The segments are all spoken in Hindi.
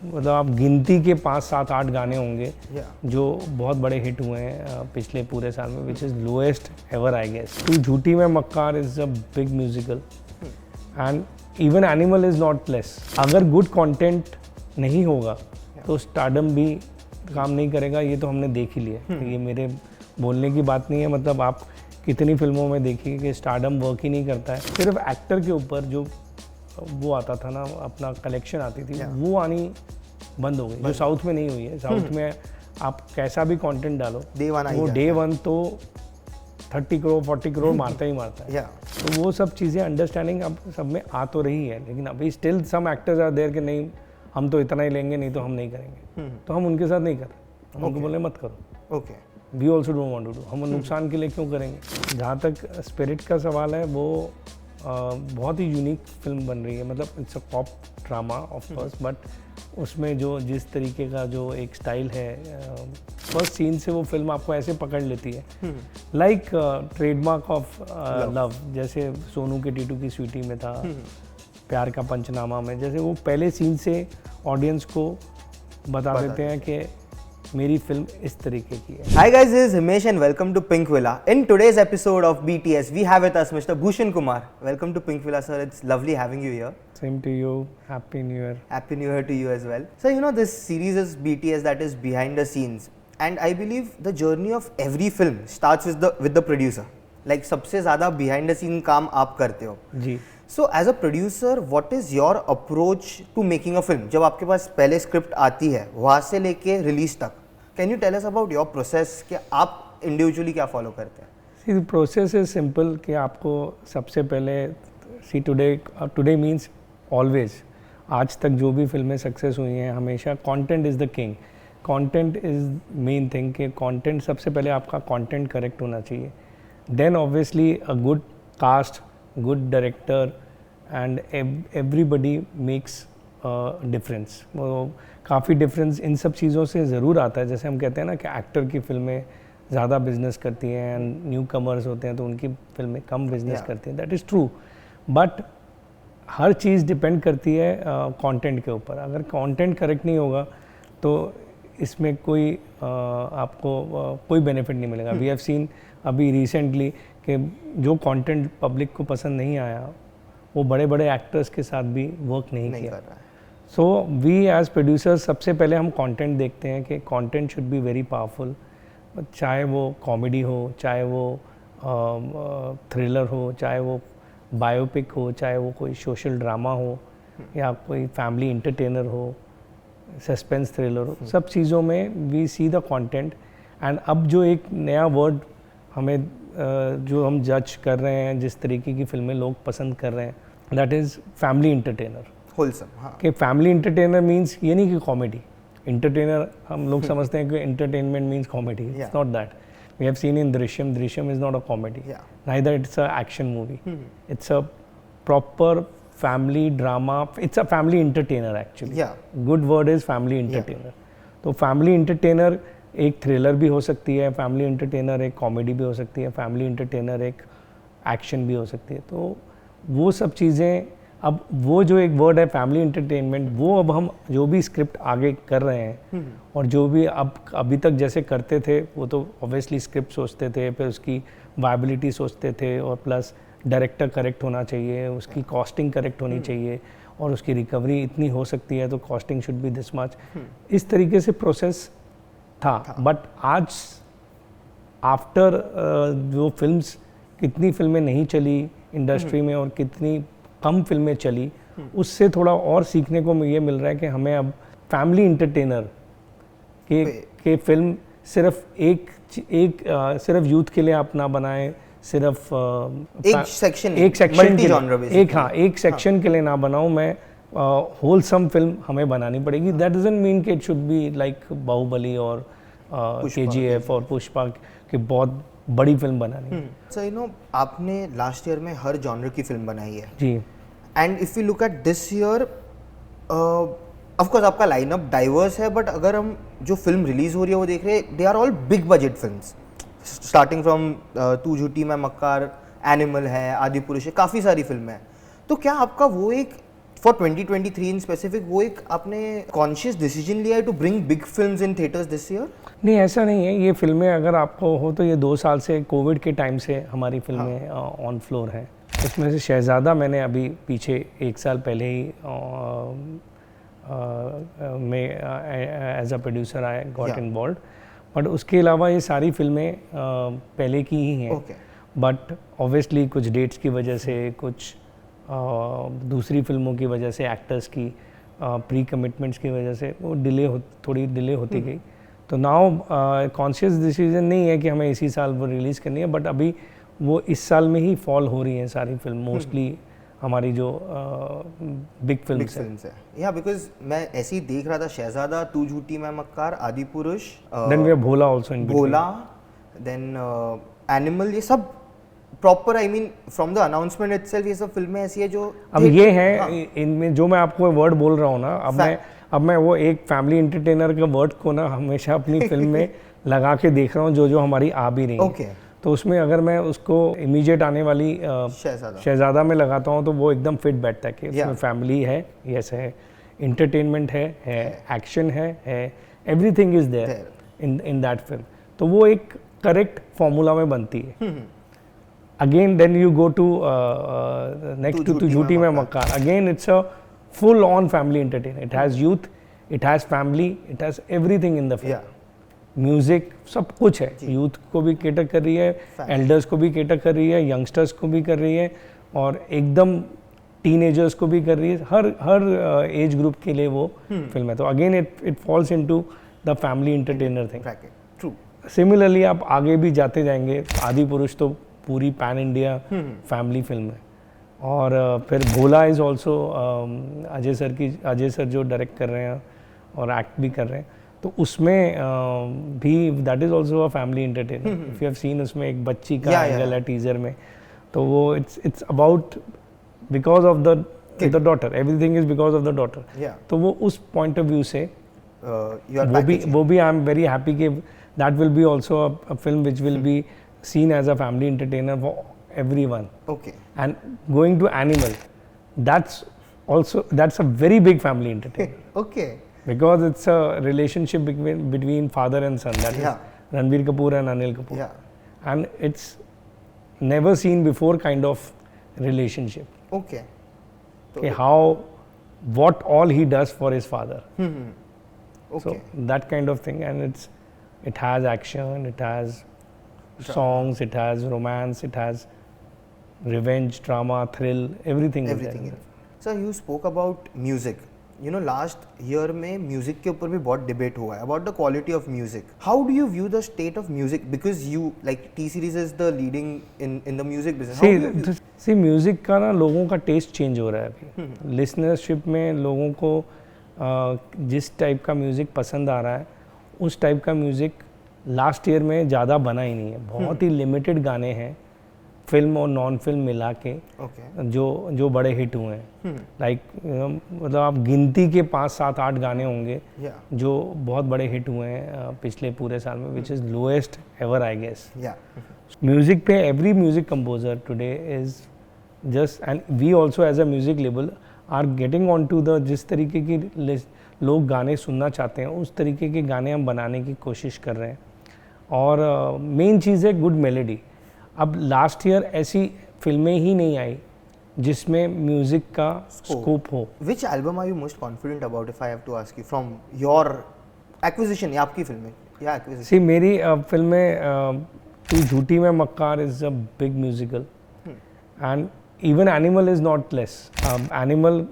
मतलब आप गिनती के 5, 7, 8 गाने होंगे जो बहुत बड़े हिट हुए हैं पिछले पूरे साल में, which is lowest ever I guess. Tu Jhoothi Main Makkaar is a big musical and even Animal is not less. अगर गुड कंटेंट नहीं होगा तो स्टारडम भी काम नहीं करेगा, ये तो हमने देख ही लिया। ये मेरे बोलने की बात नहीं है, मतलब आप कितनी फिल्मों में देखिए कि स्टारडम वर्क ही नहीं करता है। सिर्फ एक्टर के ऊपर जो वो आता था ना, अपना कलेक्शन आती थी, वो आनी बंद हो गई, जो साउथ में नहीं हुई है। साउथ में आप कैसा भी कंटेंट डालो, वो डे वन तो 30 करोड़ 40 करोड़ मारता ही मारता है। तो वो सब चीज़ें अंडरस्टैंडिंग अब सब में आ तो रही है, लेकिन अभी still some actors are there कि नहीं हम तो इतना ही लेंगे, नहीं तो हम नहीं करेंगे। तो हम उनके साथ नहीं कर रहे, हम उनको बोले मत करो। We also don't want to do, हम नुकसान के लिए क्यों करेंगे। जहाँ तक स्पिरिट का सवाल है, वो बहुत ही यूनिक फिल्म बन रही है। मतलब it's a pop drama of course, but उसमें जो जिस तरीके का जो एक स्टाइल है, फर्स्ट सीन से वो फिल्म आपको ऐसे पकड़ लेती है, लाइक ट्रेडमार्क ऑफ लव। जैसे सोनू के टीटू की स्वीटी में था, प्यार का पंचनामा में, जैसे वो पहले सीन से ऑडियंस को बता देते हैं कि मेरी फिल्म इस तरीके की है। Hi guys, this is Himesh and welcome to Pink Villa. In today's episode of BTS, we have with us Mr. Bhushan Kumar. Welcome to Pink Villa, sir. It's lovely having you here. Same to you. Happy New Year. Happy New Year to you as well. So you know this series is BTS, that is behind the scenes, and I believe the journey of every film starts with the producer. Like सबसे ज़्यादा behind the scene काम आप करते हो. जी. So as a producer, what is your approach to making a film? जब आपके पास पहले स्क्रिप्ट आती है, वहाँ से लेके रिलीज तक, can you tell us about your process कि आप इंडिविजुअली क्या फॉलो करते हैं? सी प्रोसेस इज सिंपल कि आपको सबसे पहले सी टुडे मीन्स ऑलवेज, आज तक जो भी फिल्में सक्सेस हुई हैं हमेशा content is the king, content is main thing. कि कंटेंट सबसे पहले आपका कंटेंट करेक्ट होना चाहिए, then obviously a good cast, good director and everybody makes difference. वो काफ़ी डिफरेंस इन सब चीज़ों से ज़रूर आता है। जैसे हम कहते हैं ना कि एक्टर की फिल्में ज़्यादा बिजनेस करती हैं एंड न्यू कमर्स होते हैं तो उनकी फिल्में कम बिजनेस करती हैं, that is true. But her cheese depend करती है कंटेंट के ऊपर। अगर कंटेंट करेक्ट नहीं होगा तो इसमें कोई आपको कोई बेनिफिट नहीं मिलेगा। वी हैव सीन अभी रिसेंटली कि जो कंटेंट पब्लिक को पसंद नहीं आया, वो बड़े बड़े एक्टर्स के साथ भी वर्क नहीं किया। सो वी एज प्रोड्यूसर्स सबसे पहले हम कंटेंट देखते हैं कि content should be very powerful, चाहे वो कॉमेडी हो, चाहे वो थ्रिलर हो, चाहे वो बायोपिक हो, चाहे वो कोई सोशल ड्रामा हो या कोई फैमिली इंटरटेनर हो, सस्पेंस थ्रिलर हो, सब चीज़ों में we see the content. And अब जो एक नया वर्ड हमें जो हम जज कर रहे हैं, जिस तरीके की फिल्में लोग पसंद कर रहे हैं, that is family entertainer, wholesome. हाँ, कि फैमिली इंटरटेनर मीन्स ये नहीं कि कॉमेडी इंटरटेनर। हम लोग समझते हैं कि entertainment means comedy, it's not that. We have seen in Drishyam is not a comedy, neither it's a action movie, it's a proper family drama, it's a family entertainer actually. Good word is family entertainer. तो फैमिली इंटरटेनर एक थ्रिलर भी हो सकती है, फैमिली इंटरटेनर एक कॉमेडी भी हो सकती है, फैमिली इंटरटेनर एक एक्शन भी हो सकती है। तो वो सब चीज़ें, अब वो जो एक वर्ड है फैमिली इंटरटेनमेंट, वो अब हम जो भी स्क्रिप्ट आगे कर रहे हैं और जो भी अब अभी तक जैसे करते थे, वो तो ऑब्वियसली स्क्रिप्ट सोचते थे, फिर उसकी वायबिलिटी सोचते थे, और प्लस डायरेक्टर करेक्ट होना चाहिए, उसकी कॉस्टिंग करेक्ट होनी चाहिए, और उसकी रिकवरी इतनी हो सकती है तो costing should be this much. इस तरीके से प्रोसेस था। बट आज आफ्टर जो फिल्म्स, कितनी फिल्में नहीं चली इंडस्ट्री में और कितनी कम फिल्में चली, उससे थोड़ा और सीखने को ये मिल रहा है कि हमें अब फैमिली इंटरटेनर के फिल्म सिर्फ सिर्फ यूथ के लिए आप ना बनाएं, सिर्फ एक सेक्शन के लिए ना बनाऊं मैं, होलसम फिल्म हमें बनानी पड़ेगी। दैट डजंट मीन कि it should be like Baahubali और KGF और पुष्पा की बहुत बड़ी फिल्म बनानी। सो यू नो, आपने लास्ट ईयर में हर जॉनर की फिल्म बनाई है जी, and if you look at this year, of course आपका लाइनअप डाइवर्स है, बट अगर हम जो फिल्म रिलीज हो रही है वो देख रहे हैं, they are all big budget films, starting from Tu Jhoothi Main मक्कार, एनिमल है, आदि पुरुष है, काफ़ी सारी फिल्में हैं। तो क्या आपका वो एक फॉर 2023 इन स्पेसिफिक वो एक आपने कॉन्शियस डिसीजन लिया है to bring big films in theatres this year? नहीं, ऐसा नहीं है। ये फिल्में अगर आपको हो तो ये 2 साल से, कोविड के टाइम से हमारी फिल्में ऑन फ्लोर हैं। इसमें से शहज़ादा मैंने अभी पीछे 1 साल पहले ही में as a producer I got involve, but उसके अलावा ये सारी फिल्में पहले की ही हैं। बट ऑब्वियसली कुछ डेट्स की वजह से, कुछ दूसरी फिल्मों की वजह से, एक्टर्स की प्री कमिटमेंट्स की वजह से वो थोड़ी डिले होती गई। तो नाउ कॉन्शियस डिसीजन नहीं है कि हमें इसी साल वो रिलीज़ करनी है, बट अभी वो इस साल में ही फॉल हो रही हैं सारी फिल्म, मोस्टली हमारी जो बिग फिल्म्स है। या बिकॉज मैं ऐसे ही देख रहा था, शहजादा, तू Jhoothi Main Makkaar, Adipurush, then we have Bholaa also in between, Bholaa, then Animal, ये सब proper, I mean from the announcement itself ये सब फिल्में ऐसी है जो अब ये हैं इनमें जो मैं आपको वर्ड बोल रहा हूँ ना, अब मैं वो एक फैमिली एंटरटेनर के वर्ड को ना हमेशा अपनी फिल्म में लगा के देख रहा हूँ, जो हमारी आ भी रही है। तो उसमें अगर मैं उसको इमीडिएट आने वाली शहजादा में लगाता हूँ तो वो एकदम फिट बैठता है कि उसमें फैमिली है, यस है, इंटरटेनमेंट है, एक्शन है, everything is there in that film. तो वो एक करेक्ट फॉर्मूला में बनती है। Again then you go to next Tu Jhoothi Main Makkaar, again it's a full on family entertainer. It has youth, it has family, it has everything in the film, music, सब कुछ है। यूथ को भी केटर कर रही है, एल्डर्स को भी केटर कर रही है, यंगस्टर्स को भी कर रही है, और एकदम टीनेजर्स को भी कर रही है। हर एज ग्रुप के लिए वो फिल्म है। तो again it falls into the family entertainer thing. True. Similarly आप आगे भी जाते जाएंगे, आदि पुरुष तो पूरी पैन इंडिया फैमिली फिल्म है, और फिर भोला इज़ ऑल्सो अजय सर जो डायरेक्ट कर रहे हैं और एक्ट भी कर रहे हैं, तो उसमें भी that is also a family entertainer. If you have seen, उसमें एक बच्ची का एंगल है टीजर में, तो वो it's about because of the daughter, everything is because of the daughter. तो वो उस पॉइंट ऑफ व्यू से वो भी आई एम वेरी हैप्पी कि that will be also a film which will be seen as a family entertainer for everyone. Okay. And going to Animal, that's a very big family entertainer. Okay. Because it's a relationship between father and son. That is Ranbir Kapoor and Anil Kapoor. Yeah. And it's never seen before kind of relationship. Okay. Okay, what all he does for his father. Okay. So that kind of thing, and it has action, it has songs, it has romance, it has revenge, drama, thrill, everything is there. Sir, you spoke about music. You know, last year में music के ऊपर भी बहुत debate हुआ है about the quality of music. How do you view the state of music? Because you, like, T-Series is the leading in the music business. See, music का ना लोगों का taste change हो रहा है अभी। Listenership में लोगों को जिस टाइप का म्यूज़िक पसंद आ रहा है, उस टाइप का म्यूज़िक लास्ट ईयर में ज़्यादा बना ही नहीं है। बहुत ही लिमिटेड गाने हैं, फिल्म और नॉन फिल्म मिला के, जो बड़े हिट हुए हैं। लाइक मतलब आप गिनती के 5, 7, 8 गाने होंगे जो बहुत बड़े हिट हुए हैं पिछले पूरे साल में, which is lowest ever I guess. Music पे every music composer today is just, and we also as a music label are getting on to the, जिस तरीके की लोग गाने सुनना चाहते हैं उस तरीके के गाने हम बनाने की कोशिश कर रहे हैं। और मेन चीज़ है गुड मेलोडी। अब लास्ट ईयर ऐसी फिल्में ही नहीं आई जिसमें म्यूजिक का स्कोप हो। Which album are you most confident about, if I have to ask you, from your acquisition या आपकी फिल्में या एक्विजिशन? सी, मेरी फिल्में तू Jhoothi Main Makkaar is a big musical, and even Animal is not less. Animal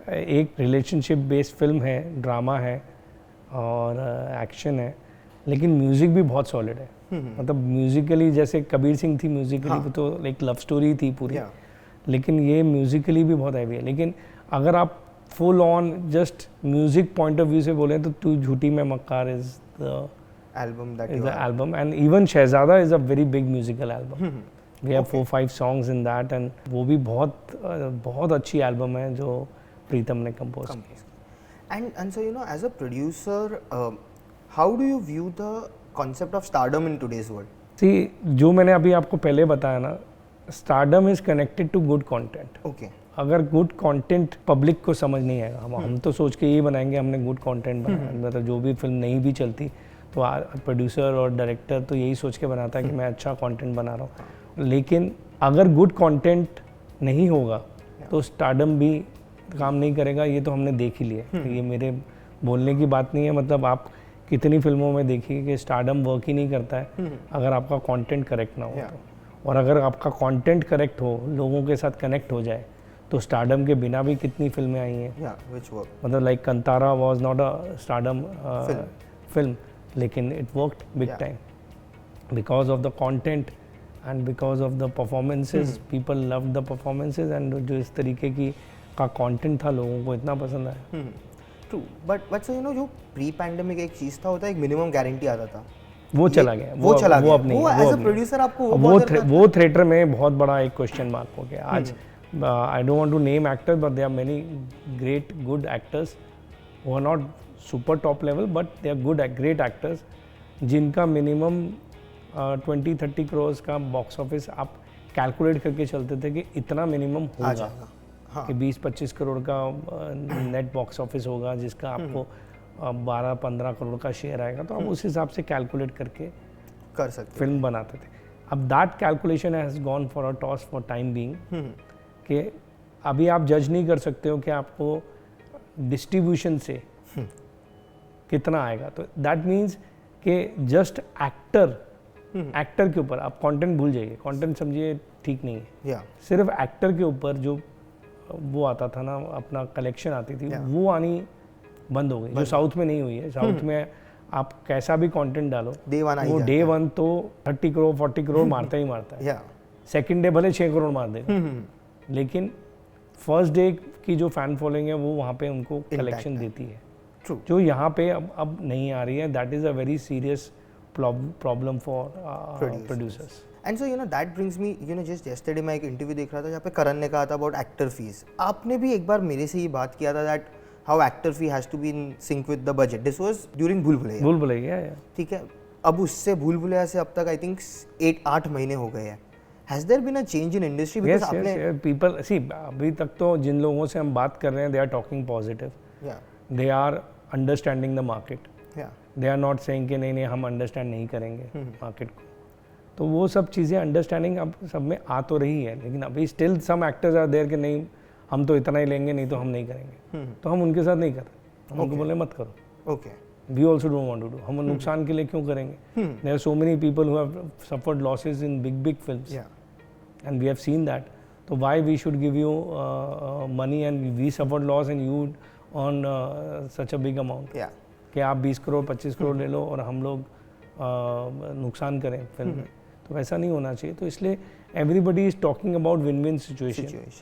एक रिलेशनशिप बेस्ड फिल्म है, ड्रामा है और एक्शन है, लेकिन म्यूज़िक भी बहुत सॉलिड है। मतलब म्यूज़िकली जैसे कबीर सिंह थी म्यूज़िकली, तो एक लव स्टोरी थी पूरी, लेकिन ये म्यूज़िकली भी बहुत हैवी है। लेकिन अगर आप full on just music point of view से बोलें तो Tu Jhoothi Main Makkaar is the album, and even Shehzada is a very big musical album. We have 4-5 songs in that, एंड वो भी बहुत अच्छी एल्बम है जो प्रीतम ने कंपोज की। And so you know, as a producer, how do you view the concept of stardom in today's world? See, जो मैंने अभी आपको पहले बताया ना, stardom is connected to good content. Okay. अगर गुड कंटेंट पब्लिक को समझ नहीं आएगा, हम तो सोच के ये बनाएंगे हमने गुड कंटेंट बनाया, मतलब जो भी फिल्म नहीं भी चलती तो प्रोड्यूसर और डायरेक्टर तो यही सोच के बनाता है कि मैं अच्छा कंटेंट बना रहा हूँ, लेकिन अगर गुड कंटेंट नहीं होगा तो स्टारडम भी काम नहीं करेगा। ये तो हमने देख ही लिया, ये मेरे बोलने की बात नहीं है, मतलब आप कितनी फिल्मों में देखिए कि स्टारडम वर्क ही नहीं करता है अगर आपका कंटेंट करेक्ट ना हो तो, और अगर आपका कंटेंट करेक्ट हो, लोगों के साथ कनेक्ट हो जाए, तो स्टारडम के बिना भी कितनी फिल्में आई हैं, मतलब like Kantara was not a stardom film, लेकिन it worked big time because of the content and because of the performances, people loved the performances, and जो इस तरीके की का कंटेंट था लोगों को इतना पसंद आया। True, but so you no जो प्री पैंडेमिक एक चीज था होता है, एक मिनिमम गारंटी आता था, वो चला गया, वो चला गया, अब नहीं, वो एज अ प्रोड्यूसर आपको वो थिएटर में बहुत बड़ा एक क्वेश्चन मार्क हो गया आज। I don't want to name actors but there are many great good actors who are not super top level but they are good great actors, जिनका मिनिमम 20-30 करोड़ का बॉक्स ऑफिस आप कैलकुलेट करके चलते थे कि इतना मिनिमम होगा, कि 20-25 करोड़ का नेट बॉक्स ऑफिस होगा, जिसका आपको 12-15 करोड़ का शेयर आएगा, तो आप उस हिसाब से कैलकुलेट करके कर सकते फिल्म बनाते थे। अब that calculation has gone for a toss for time being, कि अभी आप जज नहीं कर सकते हो कि आपको डिस्ट्रीब्यूशन से कितना आएगा, तो दैट मीन्स कि जस्ट एक्टर के ऊपर आप कंटेंट भूल जाइए, कंटेंट समझिए ठीक नहीं है, सिर्फ एक्टर के ऊपर जो वो आता था ना, अपना कलेक्शन आती थी, वो आनी बंद हो गई, जो साउथ में नहीं हुई है। साउथ में आप कैसा भी कंटेंट डालो, वो डे 1 तो 30 करोड़ 40 करोड़ मारता ही मारता है, सेकंड डे भले 6 करोड़ मार देगा, लेकिन फर्स्ट डे की जो फैन फॉलोइंग है वो वहाँ पे उनको कलेक्शन देती है, जो यहाँ पे अब नहीं आ रही है। That is a very serious problem for producers. And so you know that brings me, you know just yesterday मैं एक इंटरव्यू देख रहा था जहाँ पे करण ने कहा था अबाउट एक्टर फीस। आपने भी एक बार मेरे से ये बात किया था that how actor fee has to be in sync with the budget. This was during Bhool Bhulaiyaa, ठीक है। अब उससे भूल भुलैया से अब तक आई थिंक 8-8 महीने हो गए हैं। Has there been a change in industry? Because आपने पीपल सी, अभी तक तो जिन लोगों से हम बात कर रहे हैं, they are talking positive, they are understanding the market, they are not saying कि नहीं हम अंडरस्टैंड नहीं करेंगे मार्केट को। तो वो सब चीज़ें अंडरस्टैंडिंग अब सब में आ तो रही है, लेकिन अभी still some actors are there कि नहीं हम तो इतना ही लेंगे, नहीं तो हम नहीं करेंगे, तो हम उनके साथ नहीं करते, हम उनको बोले मत करो। We also don't want to do, हम नुकसान के लिए क्यों करेंगे? There are so many people who have suffered losses in big films and we have seen that, तो why we should give you money and we suffered loss and you on such a big amount, कि आप 20 करोड़ 25 करोड़ ले लो और हम लोग नुकसान करें फिल्म में, तो वैसा नहीं होना चाहिए। तो इसलिए everybody is talking about win win situation,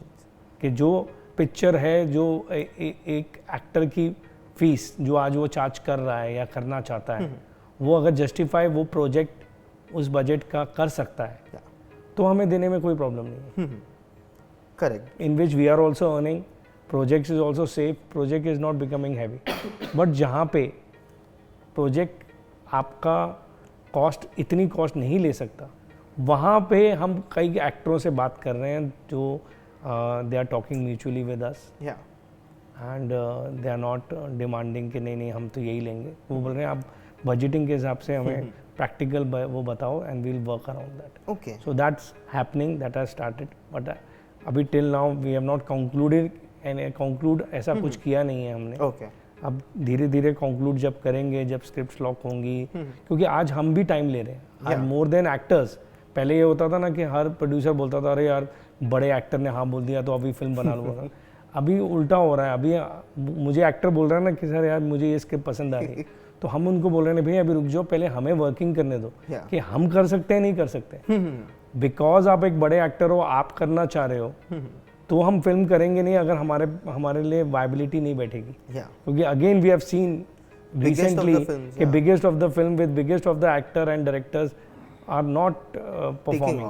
कि जो पिक्चर है, जो एक एक्टर की फीस जो आज वो चार्ज कर रहा है या करना चाहता है, वो अगर जस्टिफाई वो प्रोजेक्ट उस बजट का कर सकता है, तो हमें देने में कोई प्रॉब्लम नहीं है। Correct, in which we are also earning, project is also safe, project is not becoming heavy, but जहाँ पे प्रोजेक्ट आपका कॉस्ट इतनी कॉस्ट नहीं ले सकता, वहाँ पे हम कई एक्टरों से बात कर रहे हैं जो they are talking mutually with us and they are not demanding कि नहीं हम तो यही लेंगे। वो बोल रहे हैं आप बजटिंग के हिसाब से हमें प्रैक्टिकल वो बताओ and we'll work around that. Okay, so that's happening, that has started, but अभी till now we have not concluded and conclude ऐसा कुछ किया नहीं है हमने। ओके, अब धीरे धीरे कंक्लूड जब करेंगे, जब स्क्रिप्ट लॉक होंगी, क्योंकि आज हम भी टाइम ले रहे हैं, मोर देन एक्टर्स। पहले ये होता था ना कि हर प्रोड्यूसर बोलता था अरे यार बड़े एक्टर ने हाँ बोल दिया तो अभी फिल्म बना लूँगा। अभी उल्टा हो रहा है, अभी मुझे एक्टर बोल रहा है ना कि सर यार मुझे ये स्क्रिप्ट पसंद आ रही है, तो हम उनको बोल रहे हैं भैया अभी रुक जाओ, पहले हमें वर्किंग करने दो कि हम कर सकते हैं नहीं कर सकते। बिकॉज आप एक बड़े एक्टर हो, आप करना चाह रहे हो, तो हम फिल्म करेंगे नहीं अगर हमारे लिए वायबिलिटी नहीं बैठेगी। क्योंकि again we have seen recently कि biggest of the film with biggest of the actor and directors are not performing.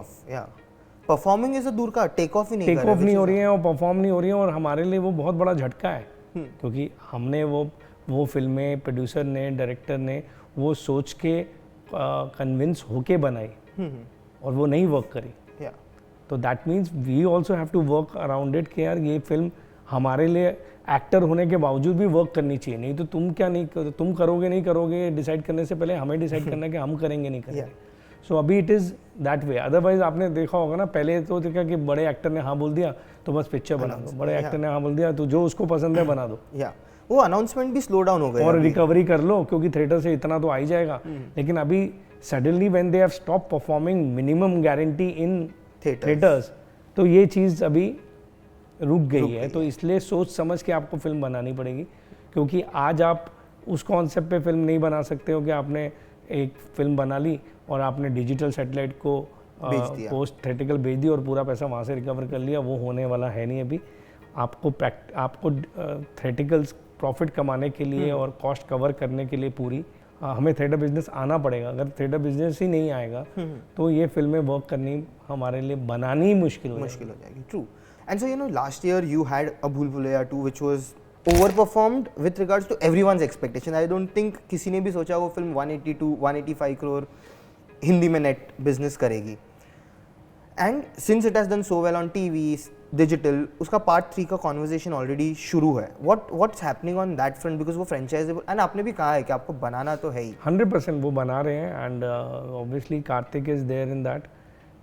Performing is दूर का, टेक ऑफ ही नहीं हो रही है और परफॉर्म नहीं हो रही है, और हमारे लिए वो बहुत बड़ा झटका है। क्योंकि हमने वो फिल्में प्रोड्यूसर ने, डायरेक्टर ने वो सोच के कन्विंस होके बनाई और वो नहीं वर्क करी। तो that means we also have to work around it कि यार ये फिल्म हमारे लिए एक्टर होने के बावजूद भी वर्क करनी चाहिए, नहीं तो तुम क्या नहीं तुम करोगे नहीं करोगे डिसाइड करने से पहले हमें डिसाइड करना है कि हम करेंगे नहीं करेंगे. सो अभी it is that way. Otherwise आपने देखा होगा ना, पहले तो देखा कि बड़े एक्टर ने हाँ बोल दिया तो बस पिक्चर बना दो, बड़े एक्टर ने हाँ बोल दिया तो जो उसको पसंद है बना दो. वो अनाउंसमेंट भी स्लो डाउन हो गया और रिकवरी कर लो क्योंकि थिएटर से इतना तो आ ही जाएगा. लेकिन अभी suddenly when they have stop performing minimum guarantee in theatres, तो ये चीज़ अभी रुक गई है. तो इसलिए सोच समझ के आपको फिल्म बनानी पड़ेगी, क्योंकि आज आप उस कॉन्सेप्ट पे फिल्म नहीं बना सकते हो कि आपने एक फिल्म बना ली और आपने डिजिटल सैटेलाइट को पोस्ट थिएटिकल भेज दी और पूरा पैसा वहाँ से रिकवर कर लिया. वो होने वाला है नहीं. अभी आपको थिएटिकल प्रॉफिट कमाने के लिए और कॉस्ट कवर करने के लिए पूरी हमें थिएटर बिजनेस आना पड़ेगा. अगर थिएटर बिजनेस ही नहीं आएगा तो ये फिल्में वर्क करनी हमारे लिए बनानी मुश्किल हो जाएगी. True. And so, you know, last year you had a Bhool Bhulaiya 2 which was overperformed with regards to everyone's expectation. I don't think किसी ने भी सोचा वो फिल्म 185 करोड़ हिंदी में नेट बिजनेस करेगी. And since it has done so well on TV, digital, उसका पार्ट 3 का कॉन्वर्जेशन ऑलरेडी शुरू है. What's happening on that front? Because वो फ्रेंचाइजेबल, एंड आपने भी कहा है कि आपको बनाना तो है ही. 100% वो बना रहे हैं. And obviously Kartik is there in that.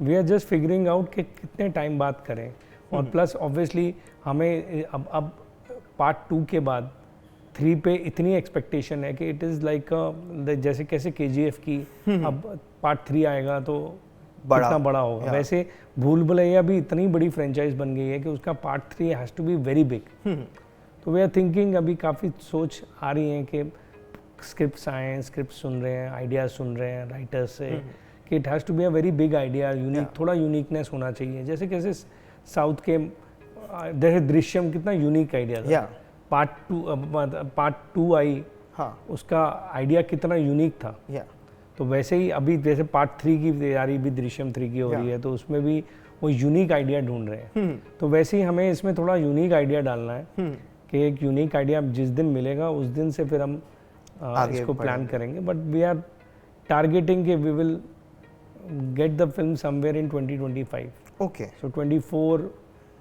We are just figuring out कि कितने टाइम बात करें. और प्लस ऑब्वियसली हमें अब पार्ट 2 के बाद 3 पे इतनी एक्सपेक्टेशन है कि इट इज़ लाइक जैसे कैसे KGF की अब पार्ट 3 आएगा तो कितना बड़ा होगा, वैसे भूल भुलैया भी इतनी बड़ी फ्रेंचाइज बन गई है कि उसका part 3 has to be very big. तो वी आर थिंकिंग, अभी काफ़ी सोच आ रही है कि स्क्रिप्ट आए, स्क्रिप्ट सुन रहे हैं, आइडियाज सुन रहे हैं राइटर्स से कि it has to be a very big idea, unique, थोड़ा यूनिकनेस होना चाहिए. जैसे कैसे साउथ के जैसे दृश्यम कितना यूनिक आइडिया था. पार्ट 2 आई, उसका आइडिया कितना यूनिक था. तो वैसे ही अभी जैसे पार्ट 3 की तैयारी भी दृश्यम 3 की हो रही है, तो उसमें भी वो यूनिक आइडिया ढूंढ रहे हैं. तो वैसे ही हमें इसमें थोड़ा यूनिक आइडिया डालना है कि एक यूनिक आइडिया जिस दिन मिलेगा उस दिन से फिर हम इसको प्लान करेंगे. बट वी आर टारगेटिंग कि we will get the film somewhere in 2025. Okay. So 24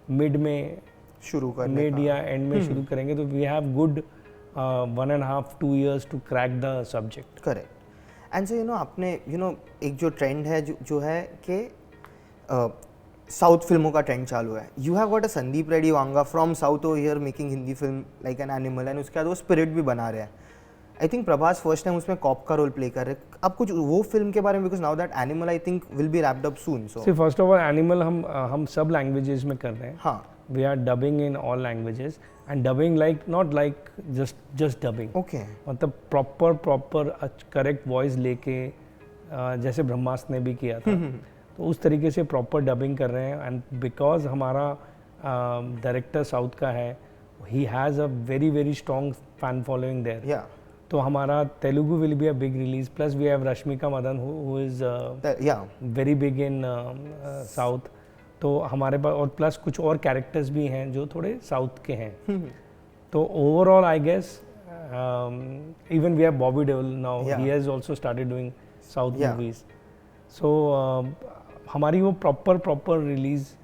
mid में शुरू करने मिड या एंड में शुरू करेंगे. तो we have good 1.5-2 years to crack the subject. Correct. And so आपने एक जो ट्रेंड है जो है कि साउथ फिल्मों का ट्रेंड चालू है. You have got a Sandeep Reddy Vanga from south over here making Hindi film like an animal, and उसके बाद वो स्पिरिट भी बना रहे हैं. I think Prabhas first time उसमें कॉप का रोल प्ले कर रहे हैं. अब कुछ वो फिल्म के बारे में, because now that Animal I think will be wrapped up soon. So first of all Animal हम सब लैंग्वेजेस में कर रहे हैं. हाँ, we are dubbing in all languages and dubbing like not like just dubbing. Okay. मतलब प्रॉपर करेक्ट वॉइस लेके जैसे ब्रह्मास्त्र ने भी किया था, तो उस तरीके से प्रॉपर डबिंग कर रहे हैं. एंड बिकॉज हमारा डायरेक्टर साउथ का है, he has a very strong fan following there. तो हमारा Telugu will be a big release. Plus we have Rashmika Mandanna who is very big in south. तो हमारे पास और प्लस कुछ और कैरेक्टर्स भी हैं जो थोड़े साउथ के हैं. तो overall I guess even we have Bobby Deol now, he has also started doing south movies. So हमारी वो प्रॉपर रिलीज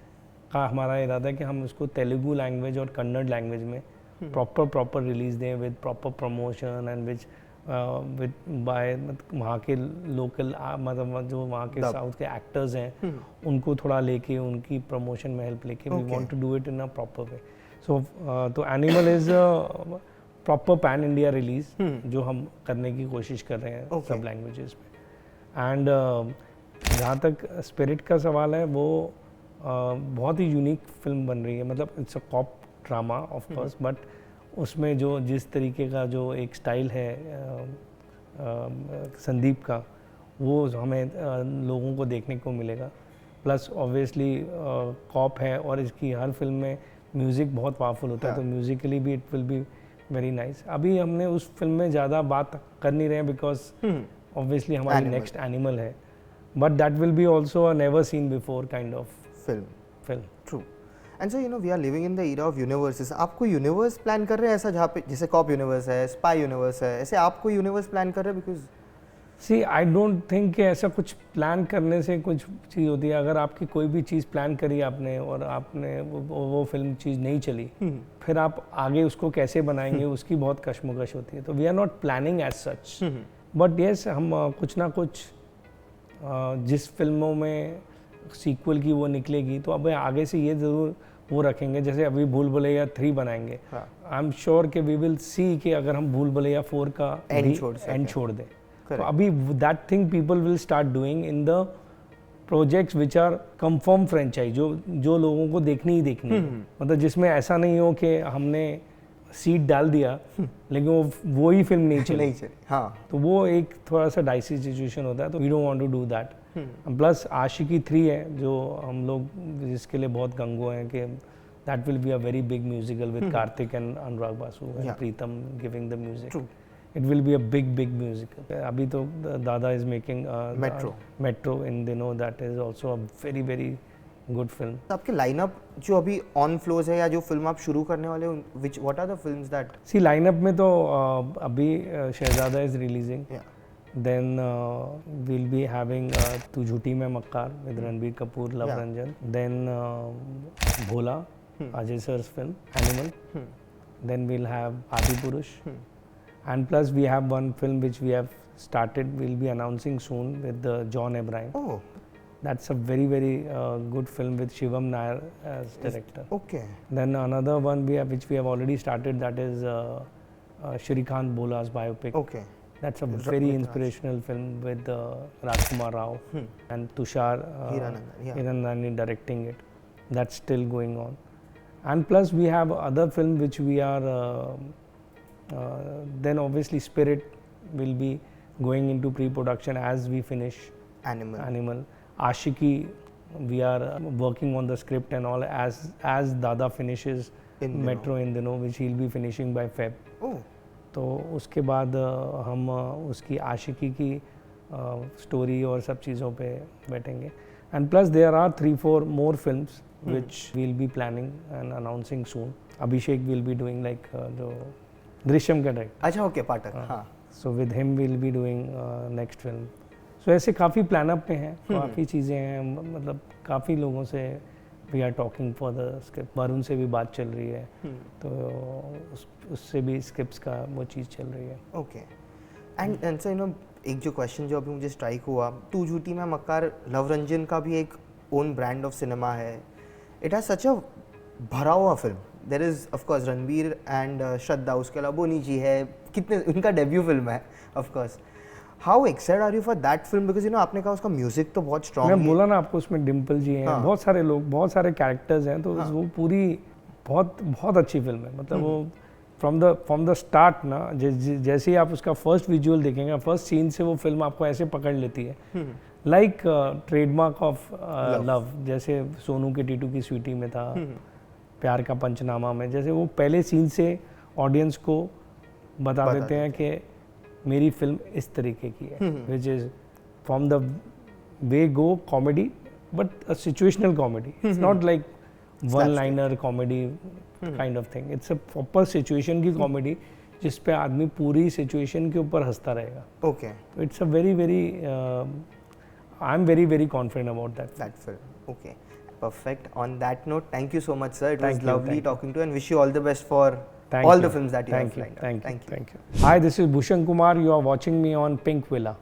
का हमारा इरादा है कि हम उसको तेलुगु लैंग्वेज और कन्नड़ लैंग्वेज में प्रॉपर रिलीज दें with proper promotion and with by वहाँ के लोकल मतलब जो वहाँ के साउथ के एक्टर्स हैं उनको थोड़ा लेके उनकी प्रमोशन में हेल्प लेके we want to do it in a proper way. So तो Animal is proper pan India release जो हम करने की कोशिश कर रहे हैं सब लैंग्वेजेस में. एंड जहाँ तक स्पिरिट का सवाल है, वो बहुत ही यूनिक फिल्म बन रही है. मतलब it's a cop drama of course, but उसमें जो जिस तरीके का जो एक स्टाइल है संदीप का, वो हमें लोगों को देखने को मिलेगा. प्लस ऑब्वियसली कॉप है और इसकी हर फिल्म में म्यूज़िक बहुत पावरफुल होता है, तो म्यूज़िकली भी it will be very nice. अभी हमने उस फिल्म में ज़्यादा बात कर नहीं रहे हैं बिकॉज ऑब्वियसली हमारी नेक्स्ट एनिमल है, but that will be also a never seen before kind of film. True. And so we are living in the era of universes. आपको यूनिवर्स प्लान कर रहे हैं ऐसा, जहाँ पे जैसे कॉप यूनिवर्स है, स्पाई यूनिवर्स है, ऐसे आपको यूनिवर्स प्लान कर रहे हैं? Because see I don't think कि ऐसा कुछ प्लान करने से कुछ चीज़ होती है. अगर आपकी कोई भी चीज़ प्लान करी आपने और आपने वो फिल्म चीज़ नहीं चली, फिर आप आगे उसको कैसे बनाएंगे उसकी बहुत कश्मकश होती है. तो we are not planning as such, but yes हम कुछ ना कुछ जिस फिल्मों में सीक्वल की वो निकलेगी तो अब आगे से ये ज़रूर वो रखेंगे. जैसे अभी भूल भुलैया 3 बनाएंगे, आई एम श्योर कि वी विल सी कि अगर हम भूल भुलैया 4 का एंड छोड़ दें तो अभी that thing people will start doing in the projects which are confirm franchise, जो लोगों को देखनी ही देखनी है. मतलब जिसमें ऐसा नहीं हो कि हमने सीड डाल दिया लेकिन वो ही फिल्म नहीं चली. हाँ. तो वो एक थोड़ा सा डाइसी सिचुएशन होता है. तो we don't want to do that. Plus Aashiqui 3 है जो हम लोग जिसके लिए बहुत गंगो हैं कि that will be a very big musical with Kartik and Anurag Basu and Pritam giving the music. It will be a big musical. अभी तो दादा is making Metro in दिनों, that is also a very good film. आपके लाइनअप जो अभी ऑन फ्लोज है या जो फिल्म आप शुरू करने वाले हो, which what are the films that? See lineup में तो अभी शहजादा is releasing. Then we'll be having तू Jhoothi Main Makkaar with Ranbir Kapoor, Luv Ranjan. Then Bholaa, Ajay sir's film Animal. Then we'll have Adipurush. And plus we have one film which we have started, we'll be announcing soon with John Abraham. Oh. That's a very good film with Shivam Nair as director. Okay. Then another one which we have already started, that is Shrikant Bola's biopic. Okay. That's a very inspirational film with Rajkumar Rao and Tushar Hiranandani directing it. That's still going on. And plus we have other film which we are then obviously Spirit will be going into pre-production as we finish Animal. Ashiki, we are working on the script and all as Dada finishes Metro in दिनों, which he'll be finishing by Feb. तो उसके बाद हम उसकी आशिकी की स्टोरी और सब चीज़ों पे बैठेंगे. And plus there are 3-4 more films which we'll be planning and announcing soon. Abhishek will be doing like जो दृश्यम का डायरेक्टर. अच्छा, ओके, पाठक. हाँ. So with him will be doing next film. So ऐसे काफ़ी प्लान अप पे हैं, काफ़ी चीज़ें हैं. मतलब काफ़ी लोगों से we are talking for the script. Varun से भी बात चल रही है, तो उससे भी स्क्रिप्ट्स का वो चीज़ चल रही है. ओके. एंड सो एक जो क्वेश्चन जो अभी मुझे स्ट्राइक हुआ, तू झूठी मैं मक्कार, लव रंजन का भी एक ओन ब्रांड ऑफ सिनेमा है. इट हैज सच अ भरा हुआ film. There is of course Ranbir and Shraddha, उसके अलावा बोनी जी है, कितने उनका डेब्यू फिल्म है of course. How excited are you for that film? Because आपने कहा उसका म्यूजिक तो बहुत स्ट्रॉन्ग है. मैं बोला ना आपको, उसमें डिम्पल जी हैं. हाँ. बहुत सारे लोग, बहुत सारे कैरेक्टर्स हैं. तो वो पूरी बहुत अच्छी फिल्म है. मतलब वो फ्रॉम द स्टार्ट ना, जैसे ही आप उसका फर्स्ट विजुअल देखेंगे, फर्स्ट सीन से वो फिल्म आपको ऐसे पकड़ लेती है. लाइक ट्रेडमार्क ऑफ लव, जैसे सोनू के टीटू की स्वीटी में था, प्यार का पंचनामा में, जैसे वो पहले सीन से ऑडियंस को बता देते हैं कि मेरी फिल्म इस तरीके की है, which is from the way go comedy, but a situational comedy. It's not like one liner comedy kind of thing. It's a proper situation की कॉमेडी जिस पे आदमी पूरी सिचुएशन के ऊपर हंसता रहेगा. Okay. It's a very I am very confident about that film. Okay. Perfect. On that note, thank you so much, sir. It was lovely talking to you, and wish you all the best for all the films that you have lined up. Thank you. Hi, this is Bhushan Kumar. You are watching me on Pink Villa.